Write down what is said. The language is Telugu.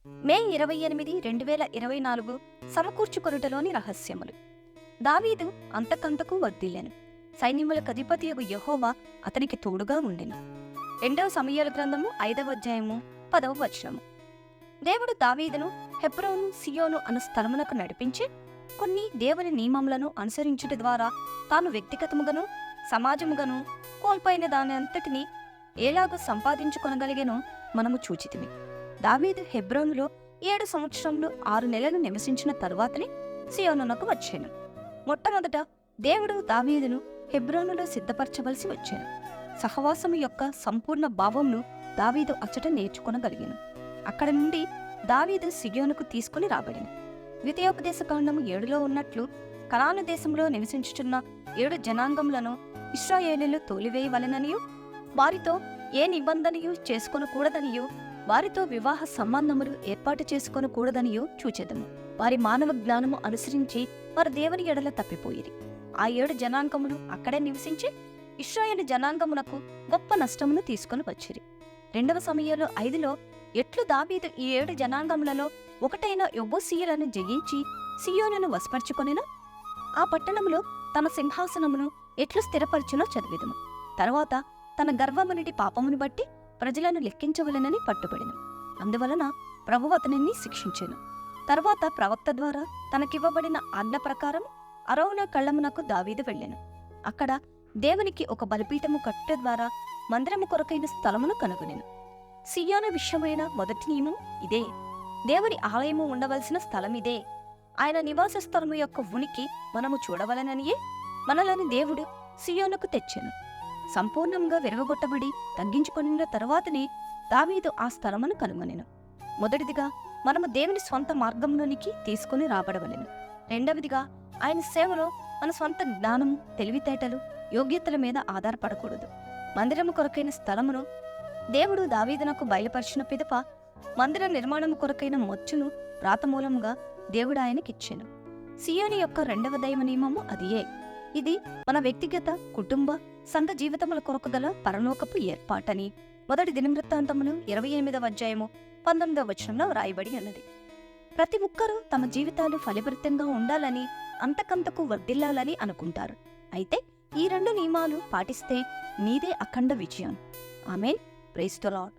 మే 28, 2024 సమకూర్చుకొనుటలోని రహస్యములు. దావీదు అంతకంతకు వర్ధిల్లెను. సైన్యములకు అధిపతియగు యెహోవా అతనికి తోడుగా ఉండెను. 2 సమూయేలు గ్రంథము 5వ అధ్యాయము 10వ వచనము. దేవుడు దావీదును హెబ్రోను, సియోను అను స్థలమునకు నడిపించి కొన్ని దేవుని నియమములను అనుసరించుట ద్వారా తాను వ్యక్తిగతముగాను సమాజముగాను కోల్పోయిన దాని అంతటిని ఎలాగో సంపాదించుకొనగలిగెనో మనము చూచితిమి. దావీదు హెబ్రోనులో 7 సంవత్సరములు 6 నెలలు నివసించిన తరువాతనే సియోనునకు వచ్చాను. మొట్టమొదట దేవుడు దావీదును హెబ్రోనులో సిద్ధపరచవలసి వచ్చాను. సహవాసము యొక్క సంపూర్ణ భావమును దావీదు అచ్చట నేర్చుకొనగలిగాను. అక్కడ నుండి దావీదు సియోనుకు తీసుకుని రాబడిన. ద్వితీయోపదేశకాండము 7లో ఉన్నట్లు కనాను దేశంలో నివసించుచున్న 7 జనాంగములను ఇశ్రాయేలీయులు తోలివేయవలెననియు, వారితో ఏ నిబంధనయు చేసుకొనకూడదనియు, వారితో వివాహ సంబంధములు ఏర్పాటు చేసుకొనకూడదనియు చూచెదము. వారి మానవ జ్ఞానము అనుసరించి వారు దేవుని ఎడల తప్పిపోయిరి. ఆ 7 జనాంగములు అక్కడే నివసించి ఇశ్రాయేలు జనాంగమునకు గొప్ప నష్టమును తీసుకుని వచ్చిరి. 2 సమూయేలు 5లో ఎట్లు దావీదు ఈ 7 జనాంగములలో ఒకటైన యెబూసీయులను జయించి సియోనును వశపరచుకొనెనో, ఆ పట్టణములో తన సింహాసనమును ఎట్లు స్థిరపరచునో చదివిదము. తరువాత తన గర్వమునిటి పాపమును బట్టి ప్రజలను లెక్కించవలెనని పట్టుబడెను. అందువలన ప్రభువు అతనిని శిక్షించెను. తరువాత ప్రవక్త ద్వారా తనకివ్వబడిన ఆజ్ఞ ప్రకారం అరౌనా కళ్ళమునకు దావీదు వెళ్ళెను. అక్కడ దేవునికి ఒక బలిపీఠము కట్టుట ద్వారా మందిరము కొరకైన స్థలమును కనుగొనెను. సియోను విషయమైన మొదటి నియమం ఇదే. దేవుని ఆలయము ఉండవలసిన స్థలమిదే. ఆయన నివాస స్థలము యొక్క ఉనికి మనము చూడవలననియే మనలను దేవుడు సియోనుకు తెచ్చెను. సంపూర్ణంగా విరగొట్టబడి తగ్గించుకొనిన తరువాతనే దావీదు ఆ స్థలమును కనుగొనెను. మొదటిదిగా మనము దేవుని స్వంత మార్గంలోనికి తీసుకుని రాబడవలెను. రెండవదిగా ఆయన సేవలో మన స్వంత జ్ఞానము, తెలివితేటలు, యోగ్యతల మీద ఆధారపడకూడదు. మందిరము కొరకైన స్థలమును దేవుడు దావీదునకు బయలుపరిచిన పిదప మందిర నిర్మాణము కొరకైన మొచ్చును రాతమూలముగా దేవుడు ఆయనకిచ్చెను. సియోని యొక్క 2వ దైవ నియమము అదియే. ఇది మన వ్యక్తిగత, కుటుంబ, సంఘ జీవితముల కొరకు గల పరలోకపు ఏర్పాటని మొదటి దినవృత్తాంతములు 28వ అధ్యాయము 19వ వచనంలో వ్రాయబడి ఉన్నది. ప్రతి ఒక్కరూ తమ జీవితాలు ఫలభరితంగా ఉండాలని, అంతకంతకు వర్ధిల్లాలని అనుకుంటారు. అయితే ఈ 2 నియమాలు పాటిస్తే నీదే అఖండ విజయం. ఆమేన్. Praise the lord.